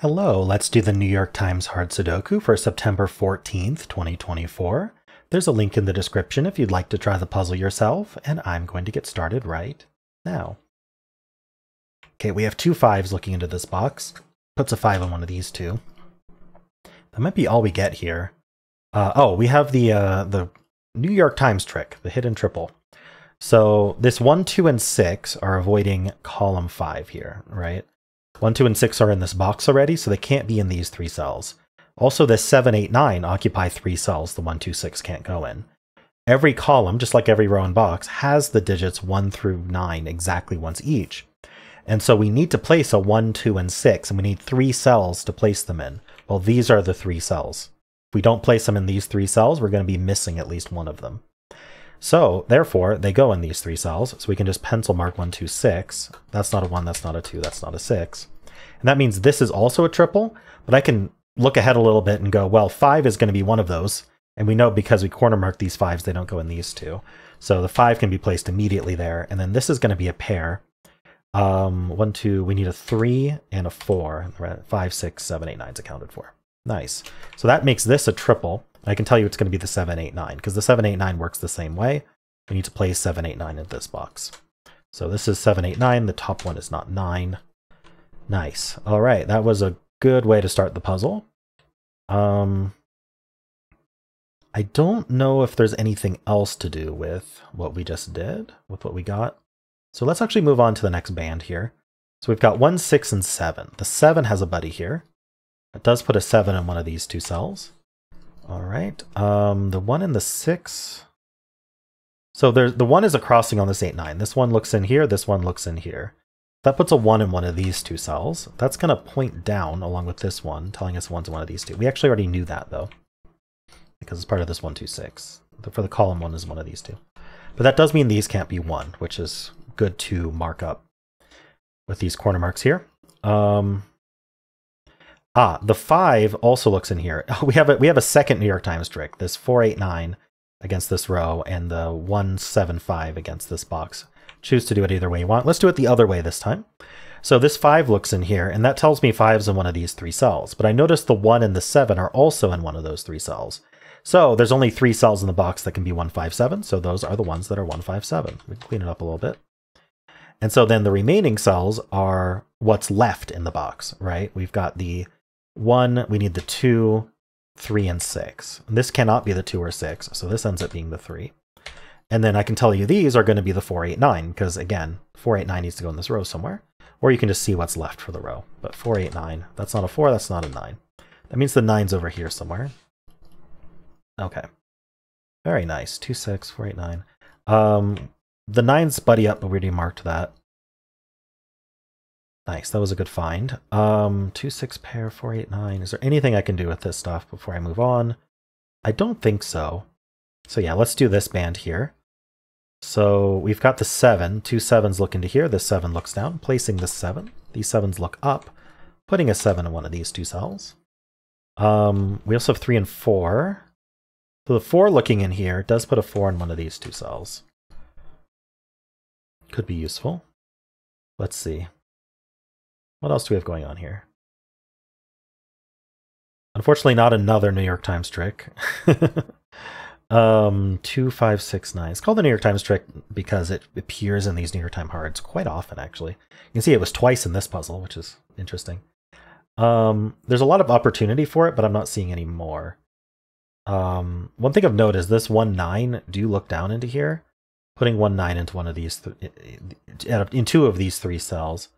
Hello, let's do the New York Times Hard Sudoku for September 14th, 2024. There's a link in the description if you'd like to try the puzzle yourself, and I'm going to get started right now. Okay, we have two 5s looking into this box. Puts a 5 on one of these two. That might be all we get here. We have the New York Times trick, the hidden triple. So this 1, 2, and 6 are avoiding column 5 here, right? 1, 2, and 6 are in this box already, so they can't be in these 3 cells. Also, this 7, 8, 9 occupy 3 cells the 1, 2, 6 can't go in. Every column, just like every row and box, has the digits 1 through 9 exactly once each. And so we need to place a 1, 2, and 6, and we need 3 cells to place them in. Well, these are the 3 cells. If we don't place them in these 3 cells, we're going to be missing at least one of them. So, therefore, they go in these 3 cells, so we can just pencil mark 1, 2, 6. That's not a 1, that's not a 2, that's not a 6. And that means this is also a triple, but I can look ahead a little bit and go, well, 5 is going to be one of those. And we know because we corner mark these 5s, they don't go in these 2. So the 5 can be placed immediately there. And then this is going to be a pair. 1, 2, we need a 3 and a 4. 5, 6, 7, 8, 9 is accounted for. Nice. So that makes this a triple. I can tell you it's going to be the 7, 8, 9, because the 7, 8, 9 works the same way. We need to place 7, 8, 9 in this box. So this is 7, 8, 9. The top one is not 9. Nice. All right, that was a good way to start the puzzle. I don't know if there's anything else to do with what we just did, with what we got. So let's actually move on to the next band here. So we've got 1, 6, and 7. The 7 has a buddy here. It does put a 7 in one of these 2 cells. All right. The 1 and the 6. So the 1 is a crossing on this 8, 9. This one looks in here. This one looks in here. That puts a 1 in one of these 2 cells. That's going to point down along with this one, telling us 1's in one of these 2. We actually already knew that, though, because it's part of this 1, 2, 6. For the column 1 is one of these 2. But that does mean these can't be 1, which is good to mark up with these corner marks here. The 5 also looks in here. We have a second New York Times trick. This 4, 8, 9 against this row, and the 1, 7, 5 against this box. Choose to do it either way you want. Let's do it the other way this time. So this 5 looks in here, and that tells me 5's in one of these 3 cells. But I notice the 1 and the 7 are also in one of those 3 cells. So there's only 3 cells in the box that can be 1, 5, 7. So those are the ones that are 1, 5, 7. We can clean it up a little bit. And so then the remaining cells are what's left in the box, right? We've got the 1, we need the 2, 3, and 6. And this cannot be the 2 or 6, so this ends up being the 3. And then I can tell you these are going to be the 4, 8, 9, because again, 4, 8, 9 needs to go in this row somewhere. Or you can just see what's left for the row. But 4, 8, 9, that's not a 4, that's not a 9. That means the 9's over here somewhere. Okay. Very nice. 2, 6, 4, 8, 9. The 9's buddy up, but we already marked that. Nice, that was a good find. 2, 6 pair, 4, 8, 9. Is there anything I can do with this stuff before I move on? I don't think so. So yeah, let's do this band here. So we've got the 7. 2 7s look into here. This 7 looks down. Placing the 7. These 7s look up. Putting a 7 in one of these 2 cells. We also have 3 and 4. So the 4 looking in here does put a 4 in one of these 2 cells. Could be useful. Let's see. What else do we have going on here? Unfortunately, not another New York Times trick. 2, 5, 6, 9. It's called the New York Times trick because it appears in these New York Times hards quite often, actually. You can see it was twice in this puzzle, which is interesting. There's a lot of opportunity for it, but I'm not seeing any more. One thing of note is this 1, 9, do look down into here. Putting 1, 9 into one of these, in 2 of these 3 cells.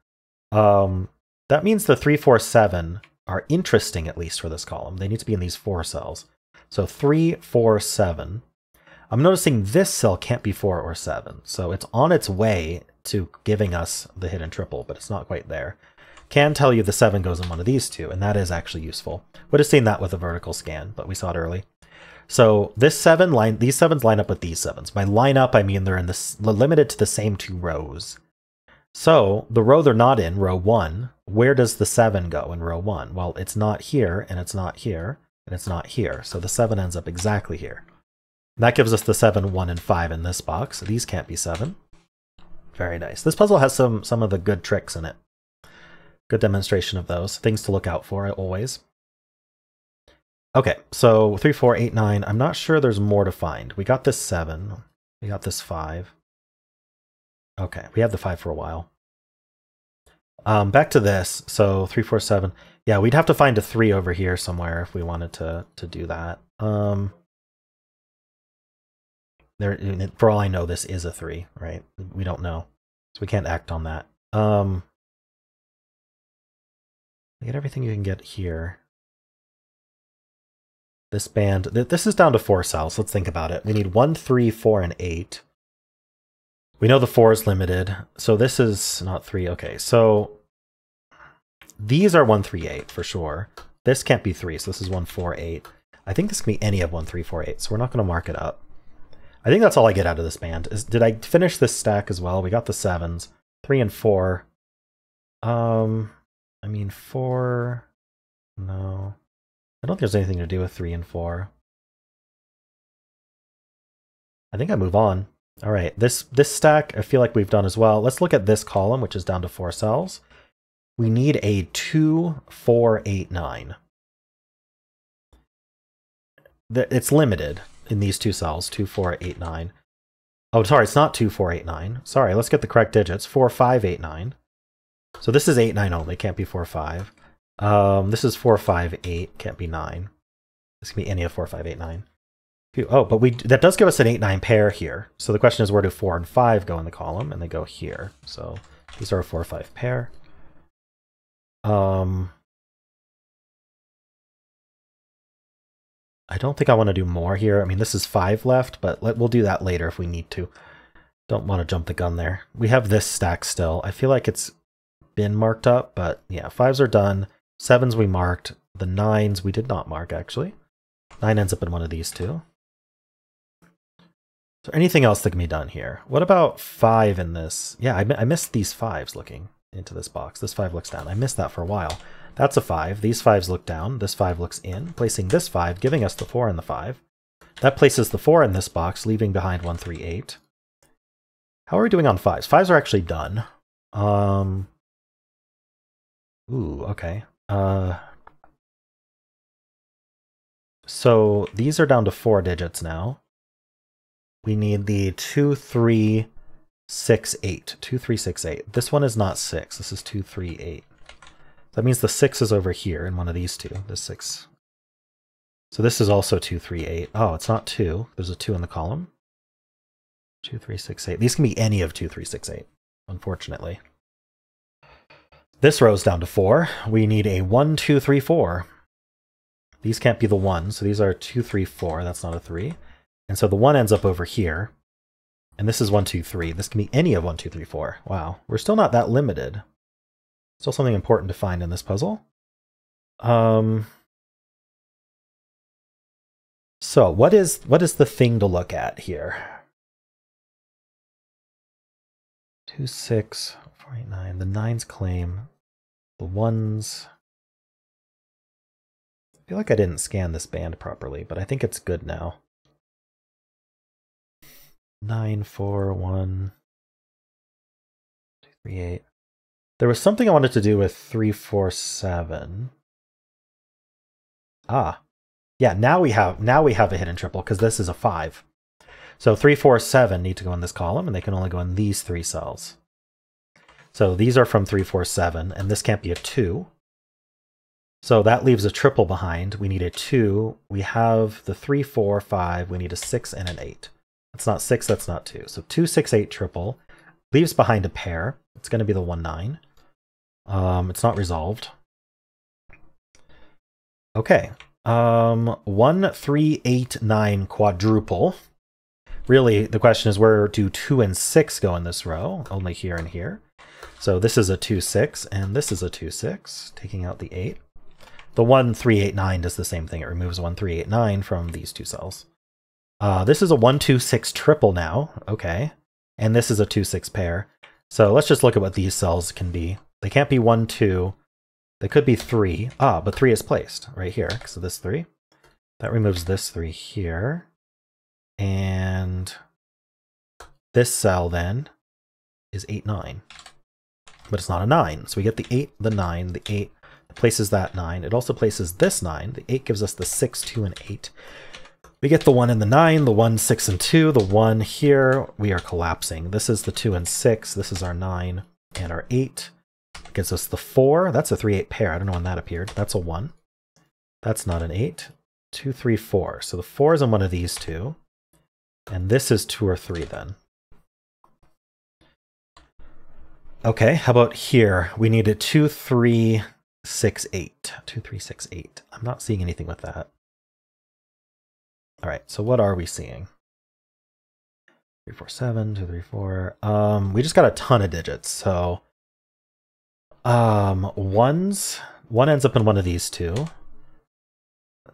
That means the 3, 4, 7 are interesting, at least for this column. They need to be in these 4 cells. So 3, 4, 7. I'm noticing this cell can't be 4 or 7. So it's on its way to giving us the hidden triple, but it's not quite there. Can tell you the 7 goes in one of these 2, and that is actually useful. Would have seen that with a vertical scan, but we saw it early. So this 7 line, these 7s line up with these 7s. By line up, I mean they're in limited to the same 2 rows. So the row they're not in, row 1, where does the 7 go in row 1? Well, it's not here, and it's not here, and it's not here. So the 7 ends up exactly here. And that gives us the 7, 1, and 5 in this box. So these can't be 7. Very nice. This puzzle has some of the good tricks in it. Good demonstration of those. Things to look out for, always. Okay, so 3, 4, 8, 9. I'm not sure there's more to find. We got this 7. We got this 5. Okay, we had the 5 for a while. Back to this. So 3, 4, 7. Yeah, we'd have to find a 3 over here somewhere if we wanted to do that. There, for all I know, this is a 3, right? We don't know, so we can't act on that. Get everything you can get here. This band, this is down to 4 cells. Let's think about it. We need 1, 3, 4, and 8. We know the 4 is limited, so this is not 3. Okay, so these are 1, 3, 8 for sure. This can't be 3, so this is 1, 4, 8. I think this can be any of 1, 3, 4, 8, so we're not going to mark it up. I think that's all I get out of this band. Did I finish this stack as well? We got the 7s. 3 and 4. I mean, 4... No. I don't think there's anything to do with 3 and 4. I think I move on. All right, this stack I feel like we've done as well. Let's look at this column, which is down to 4 cells. We need a 2, 4, 8, 9. It's limited in these 2 cells, 2, 4, 8, 9. Oh, sorry, it's not 2, 4, 8, 9. Sorry, let's get the correct digits. 4, 5, 8, 9. So this is 8, 9 only, can't be 4, 5. This is 4, 5, 8, can't be 9. This can be any of 4, 5, 8, 9. Oh, but that does give us an 8, 9 pair here. So the question is, where do 4 and 5 go in the column? And they go here. So these are a 4, 5 pair. I don't think I want to do more here. I mean, this is 5 left, but we'll do that later if we need to. Don't want to jump the gun there. We have this stack still. I feel like it's been marked up, but yeah, 5s are done. 7s we marked. The 9s we did not mark, actually. 9 ends up in one of these two. Is there anything else that can be done here? What about 5 in this? Yeah, I missed these 5s looking into this box. This 5 looks down. I missed that for a while. That's a 5. These 5s look down. This 5 looks in, placing this 5, giving us the 4 and the 5. That places the 4 in this box, leaving behind 1, 3, 8. How are we doing on 5s? 5s are actually done. Ooh, okay. So these are down to 4 digits now. We need the 2, 3, 6, 8. 2, 3, 6, 8. This one is not 6. This is 2, 3, 8. That means the 6 is over here in one of these two. This 6. So this is also 2, 3, 8. Oh, it's not 2. There's a 2 in the column. 2, 3, 6, 8. These can be any of 2, 3, 6, 8, unfortunately. This row's down to 4. We need a 1, 2, 3, 4. These can't be the 1, so these are 2, 3, 4. That's not a 3. And so the 1 ends up over here. And this is 1, 2, 3. This can be any of 1, 2, 3, 4. Wow. We're still not that limited. Still something important to find in this puzzle. So what is the thing to look at here? 2, 6, 4, 8, 9. The 9s claim. The 1s... I feel like I didn't scan this band properly, but I think it's good now. 9, 4, 1, 2, 3, 8. There was something I wanted to do with 3, 4, 7. Ah. Yeah, now we have a hidden triple because this is a 5. So 3, 4, 7 need to go in this column, and they can only go in these 3 cells. So these are from 3, 4, 7, and this can't be a 2. So that leaves a triple behind. We need a 2. We have the 3, 4, 5. We need a 6 and an 8. That's not 6, that's not 2. So 2, 6, 8 triple. Leaves behind a pair. It's going to be the 1, 9. It's not resolved. Okay. 1, 3, 8, 9 quadruple. Really, the question is, where do 2 and 6 go in this row? Only here and here. So this is a 2, 6, and this is a 2, 6, taking out the 8. The 1, 3, 8, 9 does the same thing. It removes 1, 3, 8, 9 from these 2 cells. This is a 1, 2, 6 triple now. Okay. And this is a 2, 6 pair. So let's just look at what these cells can be. They can't be 1, 2. They could be 3. Ah, but 3 is placed right here. So this 3. That removes this 3 here. And this cell then is 8, 9. but it's not a 9. So we get the 8, the 9, the 8 places that 9. It also places this 9. The 8 gives us the 6, 2, and 8. We get the 1 and the 9, the 1, 6, and 2. The 1 here, we are collapsing. This is the 2 and 6. This is our 9 and our 8. It gives us the 4. That's a 3, 8 pair. I don't know when that appeared. That's a 1. That's not an 8. 2, 3, 4. So the 4 is in one of these two. And this is 2 or 3 then. Okay, how about here? We need a 2, 3, 6, 8. 2, 3, 6, 8. I'm not seeing anything with that. All right, so what are we seeing? 3, 4, 7, 2, 3, 4. We just got a ton of digits. So one ends up in one of these two.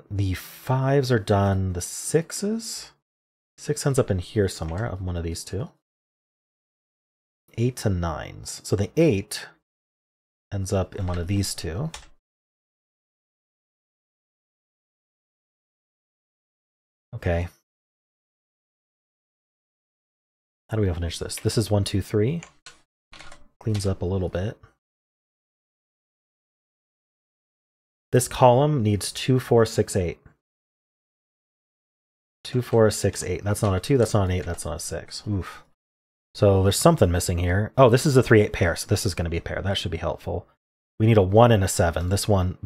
The 5s are done. The 6s? 6 ends up in here somewhere of one of these two. 8s and 9s. So the 8 ends up in one of these two. Okay. How do we finish this? This is 1, 2, 3. Cleans up a little bit. This column needs 2, 4, 6, 8. 2, 4, 6, 8. That's not a 2, that's not an 8, that's not a 6. Oof. So there's something missing here. Oh, this is a 3, 8 pair, so this is going to be a pair. That should be helpful. We need a 1 and a 7. This one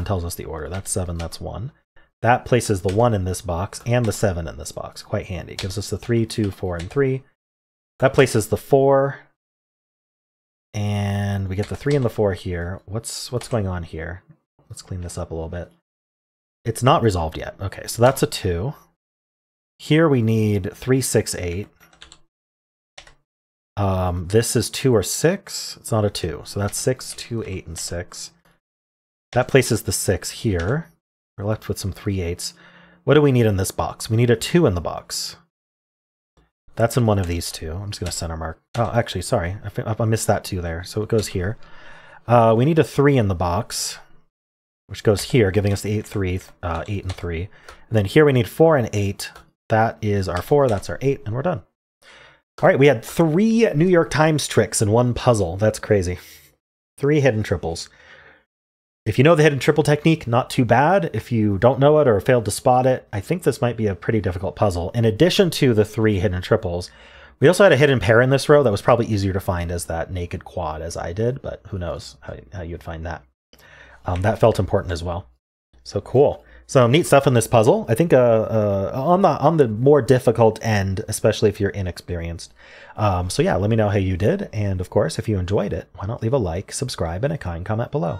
tells us the order. That's 7, that's 1. That places the 1 in this box and the 7 in this box. Quite handy. It gives us the 3, 2, 4, and 3. That places the 4. And we get the 3 and the 4 here. What's going on here? Let's clean this up a little bit. It's not resolved yet. Okay, so that's a 2. Here we need 3, 6, 8. This is 2 or 6. It's not a 2. So that's 6, 2, 8, and 6. That places the 6 here. We're left with some 3 8s. What do we need in this box? We need a 2 in the box. That's in one of these two. I'm just going to center mark. Oh, actually, sorry. I missed that 2 there. So it goes here. We need a 3 in the box, which goes here, giving us the 8, 3, 8, and 3. And then here we need 4 and 8. That is our 4, that's our 8, and we're done. All right, we had 3 New York Times tricks in one puzzle. That's crazy. 3 hidden triples. If you know the hidden triple technique, not too bad. If you don't know it or failed to spot it, I think this might be a pretty difficult puzzle. In addition to the 3 hidden triples, we also had a hidden pair in this row that was probably easier to find as that naked quad as I did, but who knows how you'd find that. That felt important as well. So cool. Some neat stuff in this puzzle. I think on the more difficult end, especially if you're inexperienced. So yeah, let me know how you did. And of course, if you enjoyed it, why not leave a like, subscribe, and a kind comment below.